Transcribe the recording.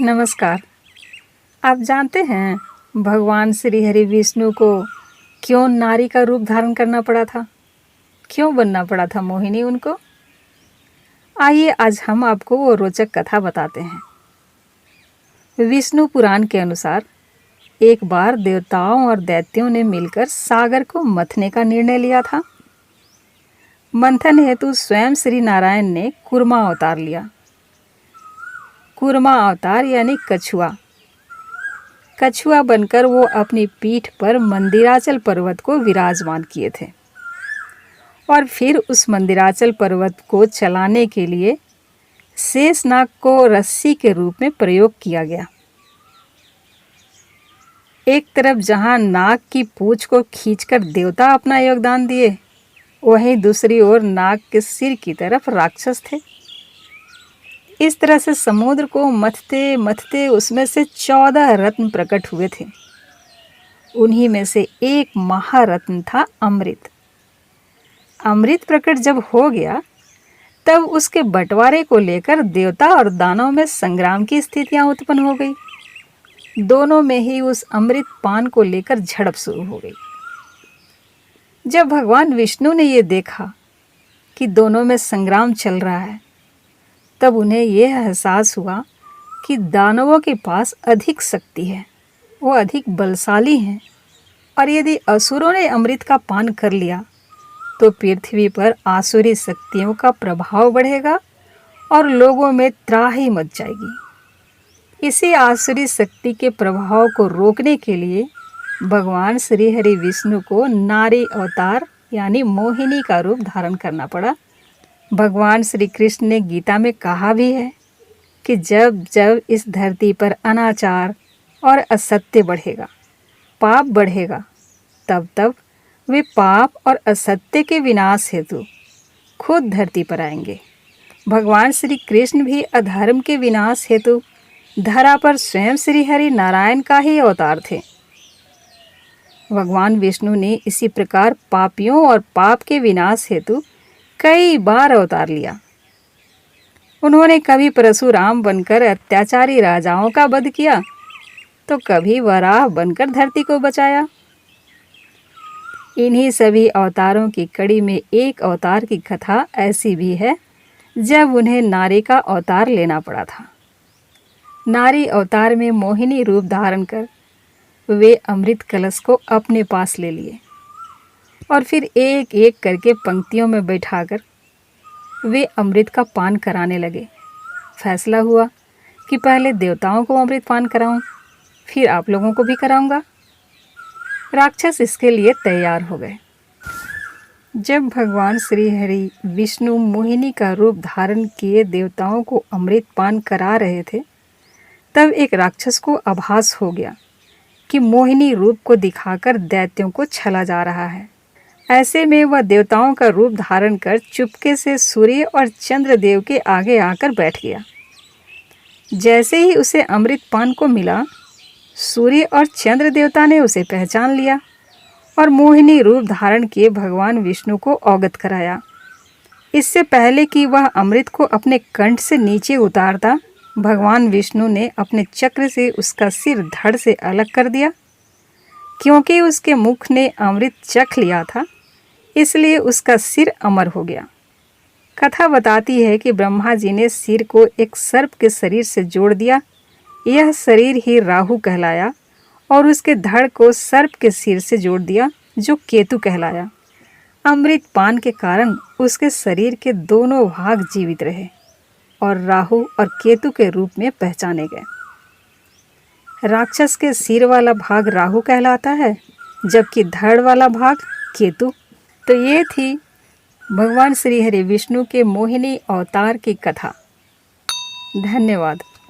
नमस्कार। आप जानते हैं भगवान श्री हरि विष्णु को क्यों नारी का रूप धारण करना पड़ा था? क्यों बनना पड़ा था मोहिनी उनको? आइए आज हम आपको वो रोचक कथा बताते हैं। विष्णु पुराण के अनुसार एक बार देवताओं और दैत्यों ने मिलकर सागर को मथने का निर्णय लिया था। मंथन हेतु स्वयं श्री नारायण ने कूर्मा अवतार लिया। कूर्मा अवतार यानी कछुआ। कछुआ बनकर वो अपनी पीठ पर मंदिराचल पर्वत को विराजमान किए थे और फिर उस मंदिराचल पर्वत को चलाने के लिए शेषनाग को रस्सी के रूप में प्रयोग किया गया। एक तरफ जहां नाग की पूंछ को खींचकर देवता अपना योगदान दिए, वहीं दूसरी ओर नाग के सिर की तरफ राक्षस थे। इस तरह से समुद्र को मथते मथते उसमें से 14 रत्न प्रकट हुए थे। उन्हीं में से एक महारत्न था अमृत। अमृत प्रकट जब हो गया तब उसके बंटवारे को लेकर देवता और दानव में संग्राम की स्थितियां उत्पन्न हो गई। दोनों में ही उस अमृत पान को लेकर झड़प शुरू हो गई। जब भगवान विष्णु ने ये देखा कि दोनों में संग्राम चल रहा है, तब उन्हें यह एहसास हुआ कि दानवों के पास अधिक शक्ति है, वो अधिक बलशाली हैं और यदि असुरों ने अमृत का पान कर लिया तो पृथ्वी पर आसुरी शक्तियों का प्रभाव बढ़ेगा और लोगों में त्राही मच जाएगी। इसी आसुरी शक्ति के प्रभाव को रोकने के लिए भगवान श्री हरि विष्णु को नारी अवतार यानी मोहिनी का रूप धारण करना पड़ा। भगवान श्री कृष्ण ने गीता में कहा भी है कि जब जब इस धरती पर अनाचार और असत्य बढ़ेगा, पाप बढ़ेगा, तब तब वे पाप और असत्य के विनाश हेतु खुद धरती पर आएंगे। भगवान श्री कृष्ण भी अधर्म के विनाश हेतु धरा पर स्वयं श्री हरि नारायण का ही अवतार थे। भगवान विष्णु ने इसी प्रकार पापियों और पाप के विनाश हेतु कई बार अवतार लिया। उन्होंने कभी परशुराम बनकर अत्याचारी राजाओं का वध किया तो कभी वराह बनकर धरती को बचाया। इन्हीं सभी अवतारों की कड़ी में एक अवतार की कथा ऐसी भी है जब उन्हें नारी का अवतार लेना पड़ा था। नारी अवतार में मोहिनी रूप धारण कर वे अमृत कलश को अपने पास ले लिए और फिर एक एक करके पंक्तियों में बैठाकर वे अमृत का पान कराने लगे। फैसला हुआ कि पहले देवताओं को अमृत पान कराऊं, फिर आप लोगों को भी कराऊंगा। राक्षस इसके लिए तैयार हो गए। जब भगवान श्री हरि विष्णु मोहिनी का रूप धारण किए देवताओं को अमृत पान करा रहे थे, तब एक राक्षस को आभास हो गया कि मोहिनी रूप को दिखाकर दैत्यों को छला जा रहा है। ऐसे में वह देवताओं का रूप धारण कर चुपके से सूर्य और चंद्रदेव के आगे आकर बैठ गया। जैसे ही उसे अमृत पान को मिला, सूर्य और चंद्र देवता ने उसे पहचान लिया और मोहिनी रूप धारण किए भगवान विष्णु को अवगत कराया। इससे पहले कि वह अमृत को अपने कंठ से नीचे उतारता, भगवान विष्णु ने अपने चक्र से उसका सिर धड़ से अलग कर दिया। क्योंकि उसके मुख ने अमृत चख लिया था, इसलिए उसका सिर अमर हो गया। कथा बताती है कि ब्रह्मा जी ने सिर को एक सर्प के शरीर से जोड़ दिया। यह शरीर ही राहु कहलाया और उसके धड़ को सर्प के सिर से जोड़ दिया जो केतु कहलाया। अमृत पान के कारण उसके शरीर के दोनों भाग जीवित रहे और राहु और केतु के रूप में पहचाने गए। राक्षस के सिर वाला भाग राहु कहलाता है, जबकि धड़ वाला भाग केतु। तो ये थी भगवान श्री हरि विष्णु के मोहिनी अवतार की कथा। धन्यवाद।